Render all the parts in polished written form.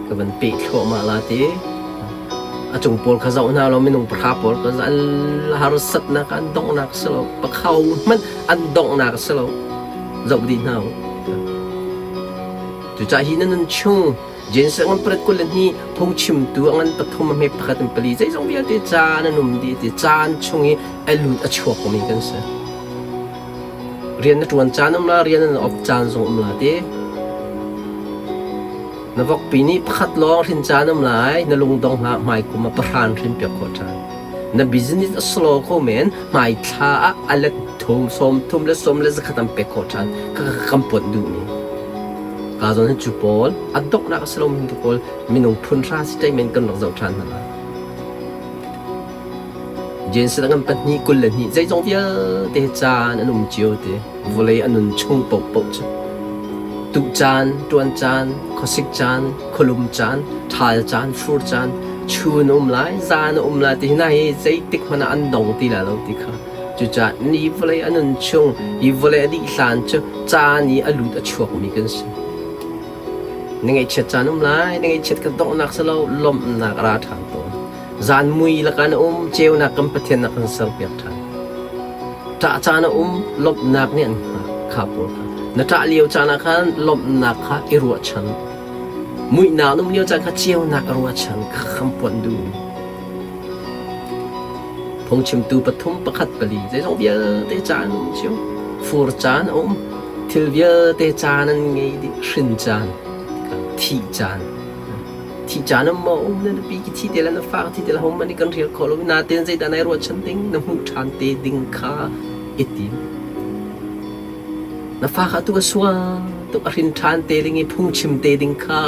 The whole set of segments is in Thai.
ก็มันปีโลมาลาตีอาจงปวดข้าเจ้าหน้าเราไม่นุ่งปลาปวดก็จะหารุสัตนักอันดงนักสลบปะเขามันอันดงนักสลบเจ้าดีน่าจุดใจหินนั้นชุ่มเจนสังมันเปิดกุลนี้พงชิมตัวงันปฐมไม่พัดเป็นปลีใจทรงเบียดจานนุ่มดีจานชงไอลุดอชวกมีกันเสียเรียนนักวันจานนั่นละเรียนนั้นอบจานทรงละเดนวักปีนี้พัดล้อรินจานนั่นละนลงดงละไม่กุมาประหารรินเปียกขจานนบิสเนสสโลโคเมนไม่ท่าอะไรทุ่มสมและจะขัดเปียกขจานก็คำปนดูนี่กาจนจูปอลอัดดอกนักสโลมินจูปอลมินุงพุนราสใจเมนกันหลักเจ้าชานนั่นละเจนส์ตั้งแต่นี้กุลนี้ใจจงเดียเตจานนุ่มเจียวเตวุเลยอันนุ่มชงปกปกจ้ะตุจานตวนจานขสิกจานขลุมจานทาลจานฟูจานชูนุ่มลายจานนุ่มลายที่ไหนใจติกมันอันดงตีละเราติค่ะจุจานนี่วุเลยอันนุ่มชงอีวุเลยดิสานจ้ะจานนี้อลุดอชวกมีกันสินี่ไงเช็ดจานนุ่มลายนี่ไงเช็ดกระดองนักสโลลมนักราฐานตัวจานมุยละกันเจียวนักกัมปะเทียนนักกันเสลเปียกทันถ้าจานลบนักเนี่ยข้าปวดนักเลี้ยวจานกันลบนักข้าอิรัวชันมุยหนาวนุ่มเลี้ยวจานข้าเจียวนักอิรัวชันข้าคำปวดดูพงชิมตูปฐมประคัดปลีใจจงเบียเตจานเชียวฟูรจานทิลเบียเตจานันไงดิชินจานทีจานที่จานมองนั่นปีกิที่เดลันฟ้าที่เดลหงมันนี่กันเรียกขอลนาเตียนใจแต่ในรัวฉันดิ้งน้ำหูชานเตดิ้งข้าอิติมน้ำฟ้าข้าตัวสวาตัวอรินชานเตดิ้งพุ่งชิมเตดิ้งข้า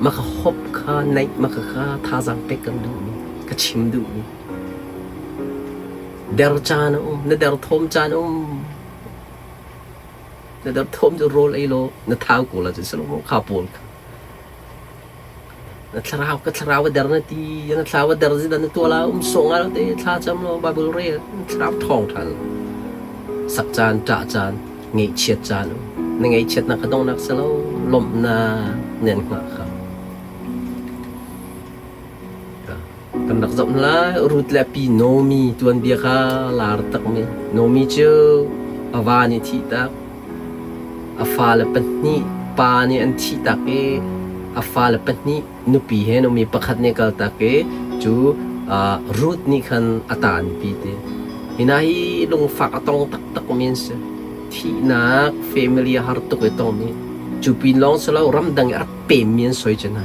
มาข้าฮบข้าในมาข้าท่าจังเป็กกันดูนี่ข้าชิมดูนี่เดรจานนั่นเดรทอมจานนั่นเดรทอมจะโรลไอโลนั่นเท้ากูละจะสลบข้าปวดนัทราวก็ทราวเดรนตีนัทราวเดรซิดันตัวเราส่งอะไรเตะท่าจำเราบาบูเร่ทราวทองทันสักจานจ่าจานเงยเฉียดจานในเงยเฉียดนักต้องนักสโลลมนาเนียนหัวครับกันนักจำละรูทเลปีโนมีตัวเบียร์ลาร์ตักมีโนมีเจ้าอวานิทิตักอฟาลปันนี่ปานี่อันทิตักอาฟ้าเล็บนี้นุปีเห็นมีประคัดเนี่ยก็ตะเกจูรูทนี่คันอัตานปีเตหินาฮีลงฝากตองตักมีนส์ที่นักเฟมิลี่ฮาร์ตุกตองนี้จูปีลองสลาวรำดังอับเปมีนสวยจังไง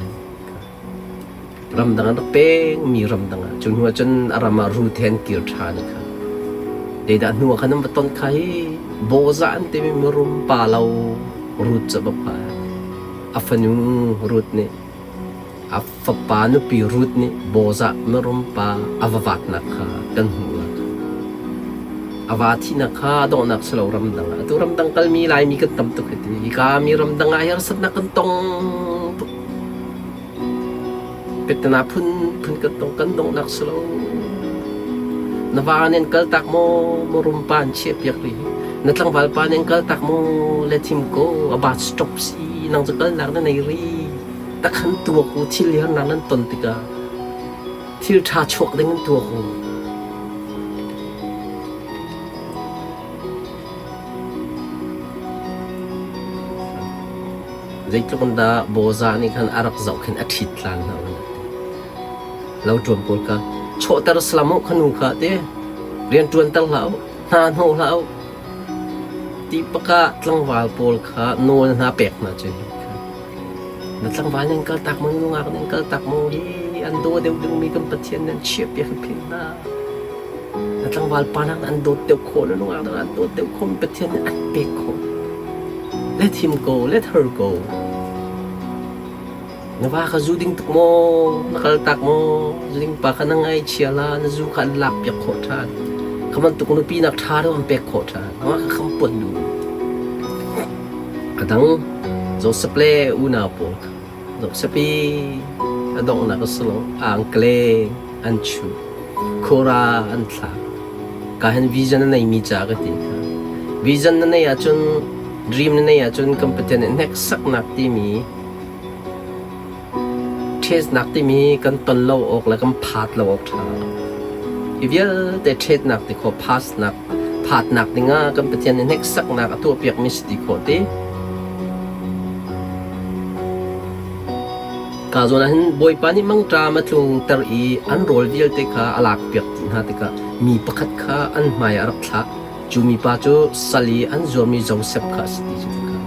รำดังอับเปมีรำดังจนหัวจนอารามารูทเห็นกิรชานี่ค่ะเดี๋ยวหัวขนมต้นไข่โบซานเต็มมือรุมปาเรารูทจะบพายอาฟันุรูทนี่อาฟปานุปีรูทนี่โบซาเมรุมปาอาววัตนักข้ากันหัวอาวาที่นักข้าดองนักสลาวรำดังตัวรำดังกัลมีลายมีกันตั้มตุกติอีกามีรำดังอาหารสัตนักกันตองเป็ดนาพุนกันตองกันดองนักสลาวนวานินกัลตักโมรุมปานเชียบยักษ์ลีนัดลังวัลปานินกัลตักโมเลทิมโกอาบาสต็อปซีนางจะกันนักนั้นในรีตะขันตัวกูที่เลี้ยงนางนั้นตนติกาที่ท่าชกได้เงินตัวกูใจตรงนั้นโบซานี่ขันอารักเจ้าขันอาทิตย์ล้านเราเราจวนปวดกันโชว์แต่ละสลามุขนุขะเต้เรียนจวนตั้งเรานานหัวเราตีปะกะตั้งวาลปวดกันโน่นหน้าเป็กนะเจ้นัดลังวันยังกัลตักมึงงากันยังกัลตักมึงอันโดเดียวดึงมีกันปะเทียนนั่นเชียบยังพินนะนัดลังวันปานักอันโดเดียวคนนั่นงากันอันโดเดียวคนปะเทียนนั่นอันเป็กคน let him go let her go นว่าเขาจูดิ้งตุกโมนักกัลตักโมจูดิ้งปากกันไงเชียร์ลานะจูขันหลับอยากโคตรานเขามันตุกนุปีนักท่าด้วยมันเป็กโคตรานว่าเขาคำปนดูกระทั่งโจสเปลอุนาโปSepi adong nak selo angkleng anchu kora antla kahan vision na imi jaga ti vision na ya chun dream na ya chun competition next sak nak ti mi เทสนักที่มีกันตนเราออกแล้วก็พาดเราออกทางอีเดียแต่เทสนักที่เขาพาสนักพาดนักที่ง่ากันเป็นเทียนเน็กสักนักตัวเปียกมิสติโคตีกาโซนั้นบอยปานี่มังตรามาทุงตรีอันโรลวิลเตค่ะอลากเปียกตินหาเตค่ะมีประคัดค่ะอันไม่อารักค่ะจูมีป้าจูสลีอันจอมีโจเซฟค่ะสติจุดค่ะ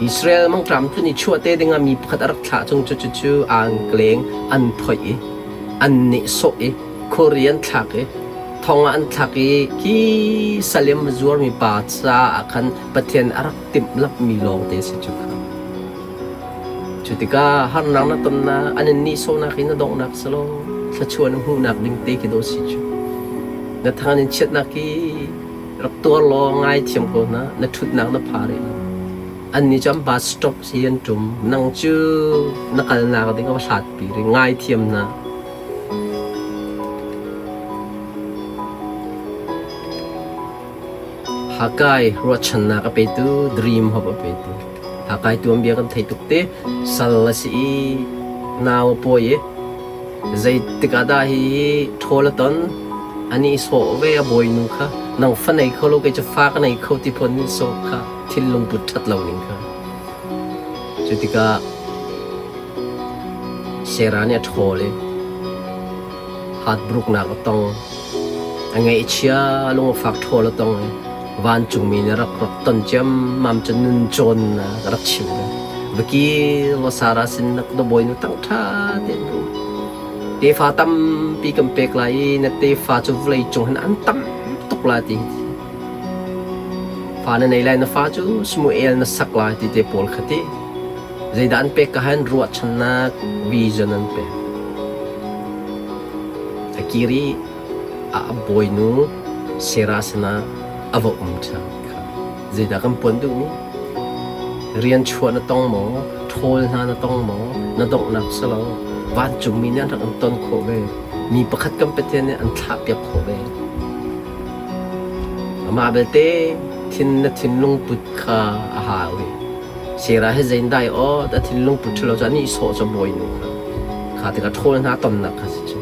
อิสราเอลมังตรามทุนี่ชัวเตดึงมีประคัดอารักค่ะจงจู่อังเกลงอันถอยอันนิโซเอโคเรียนทักทองอันทักกีสลีมจอมีป้าจ้าอันประเทศอารักติมลับมีลองเตสิจุดค่ะจุดที่ก็ฮันนังนัตนนะอันนี้โซนักอินดองนักสโลถ้าชวนหูนักดึงเตกิโดสิจุนัทางนี้เช็ดนักกีรับตัวรอง่ายเทียมก่อนนะนัทุดนักนับพาริอันนี้จำบัสสต็อปเสียนจุ่มนังจูนักนักดึงก็สัตว์ปีริง่ายเทียมนะหากายรัชนักไปตูดรีมฮับไปตูหากายตัวเบียกันไทยตุกเตสัลสีนาวปอยใจติกาดาฮีโทลตันอันนี้โซเวียบอยนุค่ะนังฟันไอเขาลูกจะฝากในเขาที่พนิโซค่ะที่ลงบุตรทัดเหล่านี้ค่ะจุดที่ก็เซราเนี่ยโทเลยฮัดบรุกนักต้องอันไงเชียลงฝากโทลตังวันจุงมีนรักต้นจำมั่มจะนุนจนรักชิมเมื่อกี้เราสาระสินนักดบอยนุตั้งท่าเด่นเตฟ้าตั้มปีกำเปกไหลนัดเตฟ้าจะไล่จงหันอันตั้มตกลาตีฟ้าในไหลนัดฟ้าจูสมุเอลนัดสักลาตีเตปอลขัดตีใจดันเปกหันรัวชนะวิจนันเปอากิริอาบอยนูเซราสนาอวอุมชาใจดักำปนดูนี่เรียนชวนนัดต้องหมอโทลนานัดต้องหมอนัดต้องนักสลาวันจุมีเนี่ยรักต้นโคเวมีประคัดกำเป็นเนี่ยอันทับเปียกโคเวมาเบเตทินนัทินลุงปุตขาอาหารเวเสียระให้ใจได้อ๋อแต่ทินลุงปุตเราจะนี่โซจะบอยนูค่ะแต่ก็โทษนะต้นนักค่ะสิ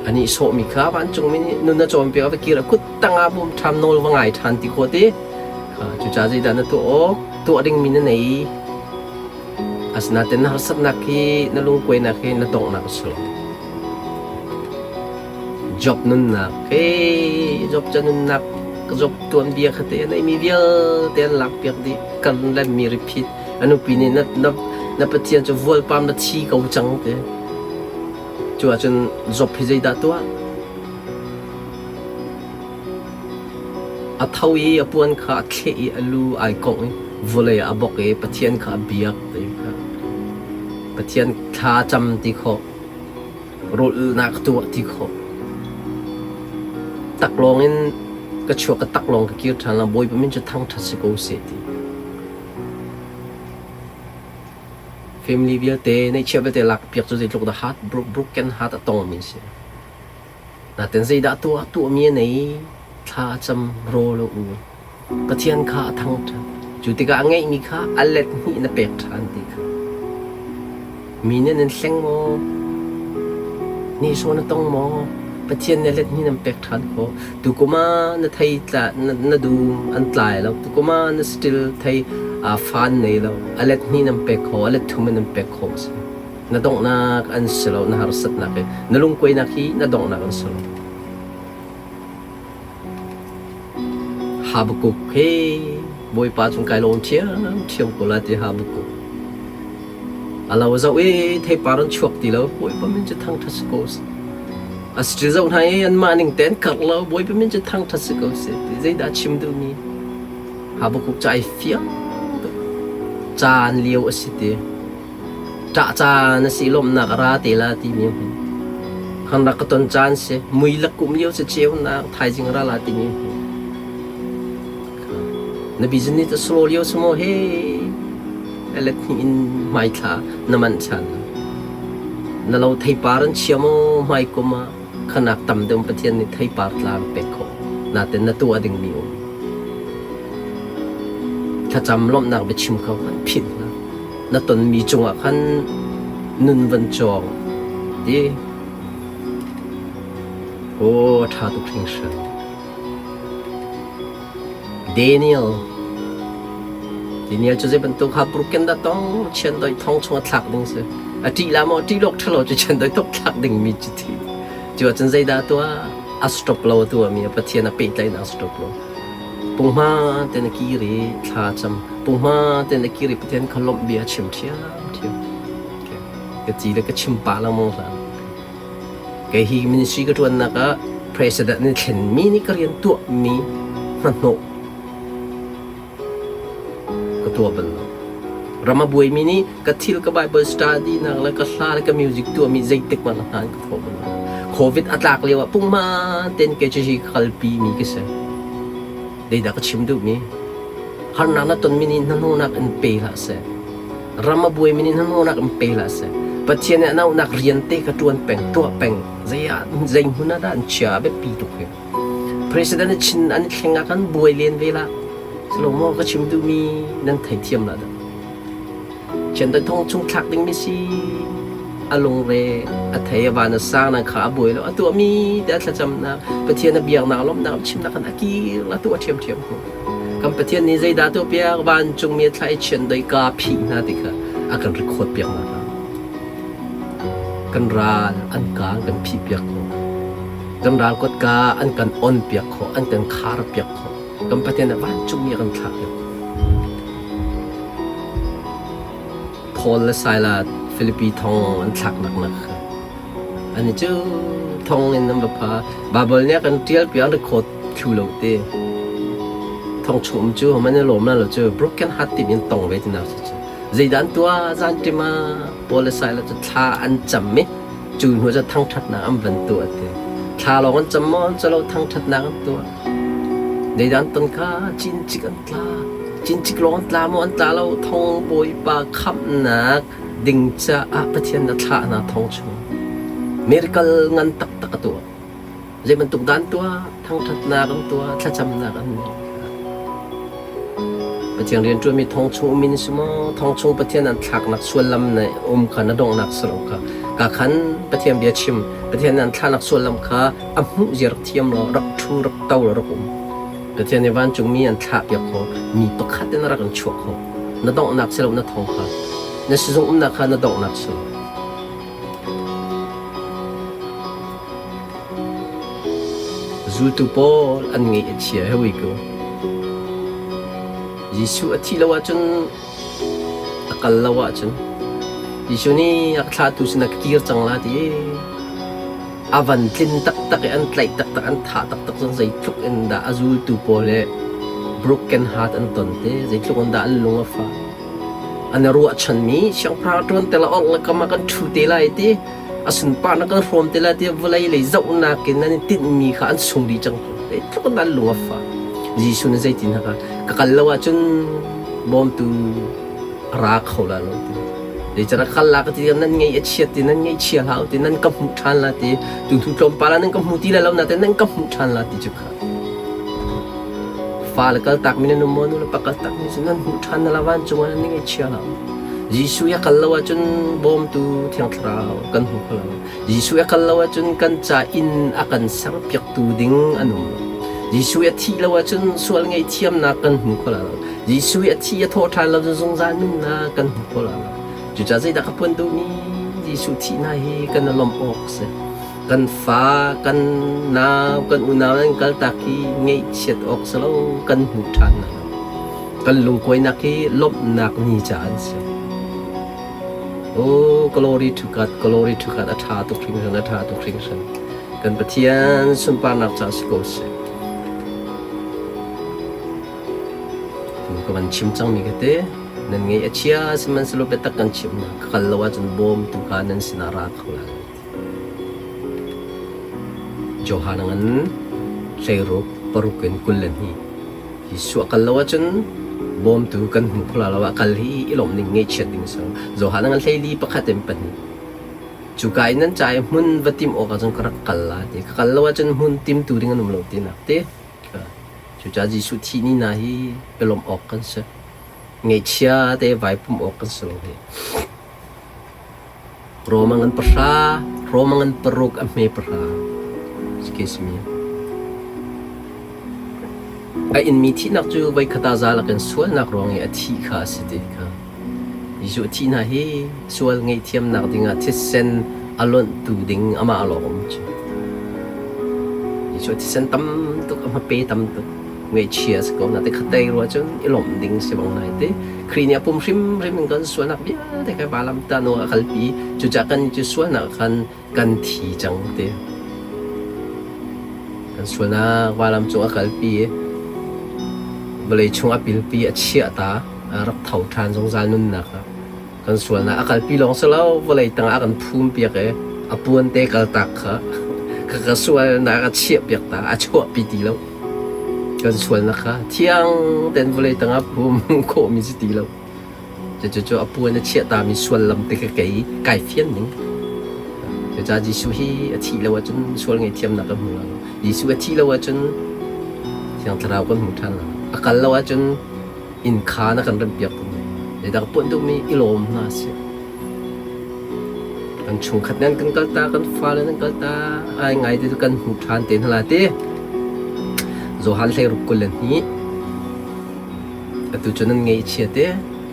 อันนี้โซมีค่ะวันจุมีนี่นุ่นจะจอมเปียกไปกี่ระกุดตั้งอาบุมทำโนลว่าไงทันติโคเตค่ะจุจ้าใจดันนะตัวดิ่งมีนั่นไหนas natin naharsap naki nalungkoy naki natong nakaslo job nun nak job jan nun nak job tuan biya khate na imidia ten lak piak di kan la mi repeat anu pini na patian cho vol pam na chi kau chang te chu achun job hi jai da to a thawi apuan kha khe alu ai kong vole abok e patian kha biak teปะเทียนทาจำที่เขารูดนักตัวที่เขาตักลงอินก็ชัวก็ตักลงก็คิดทางเราบอยเป็นจะทั้งทัศน์กูเสียดีเฟมิลี่วิลเตในเชื่อไปแต่หลักเปียกจนจะลุกดาฮัทบรุกกันฮัทตรงมินเสียน่าเต็นใจด่าตัวเมียไหนทาจำโรลอูปะเทียนข้าทั้งจุดที่ก็อังไงมีข้าอัลเลตนี่น่ะเปียกทันทีมีเนี่ยนั่นเซ็งโมนี่โซนต้องโมประเทศเนี่ยเล็ดนี่นั่นเป็กทันโคตุกุมานั่นไทยละนั่นดูอันตรายแล้วตุกุมานั่น still ไทยฟันเนี่ยแล้วอันเล็ดนี่นั่นเป็กโคอันเล็ดทุ่มนั่นเป็กโคสินั่นต้องนักอันสโลนั่นหาสัตนักนั่นลุงคุยนักฮีนั่นต้องนักอันสโลฮาบุกุกเฮ้บอยป้าจงไกลลงเทียมกุลาที่ฮาบุกุกเราจะเว้เทปารันชวกตีแล้วบอยเป็นจะทั้งทัศโกสอาศัยเจ้าหน้ายันมาหนึ่งเต้นกัดแล้วบอยเป็นจะทั้งทัศโกสใจดัชิมดูนี่หาบุกใจเฟี้ยจานเลี้ยวสิเดจานสิลมนักราตีลาตีนี้ขันรักต้นจานเสียมือลักกุมเลี้ยวเจียวนักไทยจิงราลาตีนี้นบีจินนี่จะสโลเลี้ยวสมอเฮเล็ดหินไม่ท่าน้ำมันชันนั่นเราไทยปารันเชียมไม่ก็มาขนาดต่ำเดิมประเทศนี้ไทยปาร์ลามเป็กโคน่าแต่นั่ตัวดึงมิวถ้าจำล้มนักไปชิมเขาผิดนะ na ton mi chunga khan nun van chong di o tha tu thing shan Daniel cho dây bận tục học broken đã tông chân đôi thông chung thạc đỉnh sự chỉ là một chỉ lộc thलो cho chân đôi tóc thạc đỉnh mi chỉ thì cho chân dây đã tua astroplo tua mi bắt thiên là bể tay na astroplo bung ma tên là kiri thà chăm bung ma tên là kiri bắt thiên Colombia chim thiam cái gì là cái chim pa la mong là cái hi ministry cái tuần là cái president này khen mi ni cái riêng tua miมันโนก็ตัวเป็นเรามาบุยมินี่ก็ทิลก็ไบเบิลสตาร์ดีนักแล้วก็ซาแล้วก็มิวสิกตัวมีใจติกมันหานก็ตัวเป็นโควิดอัตลักษณ์เรียกว่าปุ่งมาเต้นเกจชีคัลปีมีก็เสียได้ดักชิมดูมีฮาร์นานาต้นมินี่นั่นโน่นักอันเปย์ละเสียเรามาบุยมินี่นั่นโน่นักอันเปย์ละเสียปัจเจียนเนี่ยน่านักเรียนเตะกระจวนแป่งตัวแป่งใจใจหุ่นน่าด้านเชื่อแบบปีตุกเลยPresiden chin an khenga kan buai len vela slomo ka chim du mi nan thai thiam la da chen da thong chung thak ding mi si along re a thai ba na sang na kha buai lo tu mi da thla cham na pathian na biang na lom na chim na kan aki la tu thiam thiam ko kam pathian ni zai da to pia ban chung mi thai chen dai ka phi na ti kha akan record piang na kan ral an ka kan phi piak koกันราวกดกาอันกันอ่อนเปียกขออันกันคาร์เปียกขอกันประเทศนั้นบ้านจุ่มมีกันทักพอลและไซลาฟิลิปปีทองอันทักหนักๆอันนี้จู่ทองเนี่ยนั่นแบบว่าบาเบิลเนี่ยกันเที่ยวเปียกได้โคตรคิวโลเต้ทองชุ่มจู่มันเนี่ยหลอมนั่นเราจู่ broken heart ติดยังตรงไว้ที่นั่นจู่ใจดันตัวจันทิมาพอลและไซลาจะท่าอันจำไหมจู่หัวจะทั้งทัดน้ำวันตัวเต้ถ้าเราคนจำมอนจะเราทั้งทัดนักตัวในด้านต้นข้าจินจิกันตาจินจิกร้อนตามอนตาเราทองบอยปากขับนักดิ่งจะอาปะเทียนนัทานาทองชงเมริกาเงินตักตักตัวใจมันตุกด้านตัวทั้งทัดนักตัวถ้าจำนักอันนี้ปะเทียนเรียนจวนมีทองชงมินสมอทองชงปะเทียนนั้นทักนักส่วนลำในขันดงนักสโลกกาขันประเทศเบียชิมประเทศนั้นท่านักส่วนลำคาอัมหุเจรเทียมเรารักทูรักเต้าเรารักประเทศในวันจงมีอันท่าเบียเขามีประคัดในรักกันชั่วเขานัดองนักเสลนัดทองเขาในสิ่งนักเขานัดองนักเสลจูตุปอลอันนี้เชียร์ให้วิโก้ยิสุอธิลาวจนอักลาวจนIsu ni ak satu sina kir chang la ti avan tin tak tak an tlai tak tak an tha tak tak sang zai tluk en da azul tu pole broken heart an ton te zai tluk an da an lunga fa an ru chan mi siang pra ton te la ol ka ma kan thu te lai te asun pa na kan rom te la te vulai le zau na ke na ni tin mi kha an sung di chang te tluk an da lunga fa Isu ni zai tin ha ka kalawa chun bom tu ra khola loเดี๋ยวจะรักลักที่นั่นไงเชียที่นั่นไงเชียแล้วที่นั่นก็มุทันละที่ถึงถูกโจมปาแล้วนั่นก็มุตีแล้วนะแต่นั่นก็มุทันละที่จุกค่ะฟ้าแล้วก็ตักมีนั่นมอนุแล้วปากตักมีส่วนนั้นมุทันละวันจงนั่นไงเชียแล้วยิสุยาคัลละว่าจนบอมตูเที่ยงคราวกันหุบแล้วยิสุยาคัลละว่าจนกันจ่าอินอากันสังเปียกตูดิ้งอันนู้นยิสุยาที่ละว่าจนส่วนไงเทียมนักกันหุบแล้วยิสุยาที่โทษทานเราจนสงสารนุ่นนักกันหุบแล้วจุดใจดักปุ่นดูมียิสุที่ไหนกันลมออกเสกันฟ้ากันหนาวกันอุ่นหนาวนั้นกันตะกี้เงยเฉียดออกสโลกันหุบทันกันลุงคอยนักที่ลบนักมีจานเสโอ้ glory to God glory to God อาถาตุคริงชันอาถาตุคริงชันกันปะเทียนสุนปานักจากสโกเสถึงกับวันชิมจังมีกันเต้นั่นไงเชียสมันสรุปเป็นตักกันชิมนะขันละว่าจนบอมตุกานันสินารักเขาแล้วโจฮานังเซรุปรุกินกุลนี่ยิสุขันละว่าจนบอมตุกันหุบลาละว่าขันฮีอิลอมนี่ไงเชียดิ้งสังโจฮานังเซลีปะขัดเต็มปันนี่จุกายนั้นใจมุนวัดติมออกจนกระกัลลาที่ขันละว่าจนมุนติมตูดิ้งนุ่มโลตินักเต้จุจ้ายิสุที่นี่นะฮีอิลอมออกกันเส ngay chia te vai pum ok kan solo he romangan persa romangan peruk ame perha excuse me ai in mi thi nak chu vai khata zala kan sual nak rong e thi kha site ka isu thi na he sual ngai thiam nak dinga thisen alon tu ding ama alom chu isu thisen tam tuk ama pe tam tuk ngay cheers ko na te khatay ro chun ilom ding se bang nai te krinia pum rim rim kan sual nak bia te ka balam ta no kalpi chu cha kan chu sual nak kan thi chang te kan sual na balam chu kalpi balai chung apil pi a chia ta rak thau than jong zal nun na ka kan sual na akal pi long selo balai tang akan phum pi ke apuan te kal tak kha ka sual na ka chia pi ta a chua pi ti lo kan sual na ka thiang ten balai tang a phum ko mi si ti lo cho apuan na chia ta mi sual lam te ka kai fian ning cha ji su hi a thi lo wa chun sual ngai thiam na ka mu ji su a thi lo wa chun siang tharau kan mu than la akal lawa chun in kha na kan ram piak le dak pon tu mi ilom na se kan chung khat nan kan kalta kan fa le nan kalta ai ngai te kan hu than ten hala te zo hal hlei ruk kul ni atu chunan ngei chia te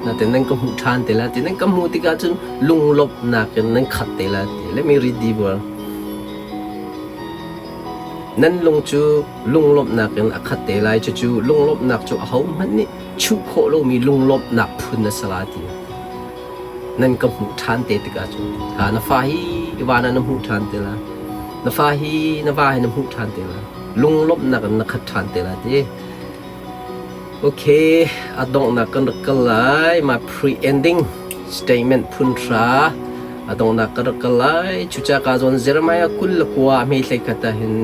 na ten nan ka hu than te la te nan ka mu ti ka chun lung lop na kan nan khat te la te let me read the word nan lung chu lung lop nak kan akhat te lai chu lung lop nak chu a hom han ni chu kho lo mi lung lop nak phun na salati nan ka mu than te ti ka chu ka na fa hi wa na mu than te la na fa hi na wa hi na mu than te la lung lop nak na khat than te la te okay adong nak kan kalai ma pre ending statement phun tra adong nak kan kalai chu cha ka zon Jeremiah kul kwa me hlai kata hin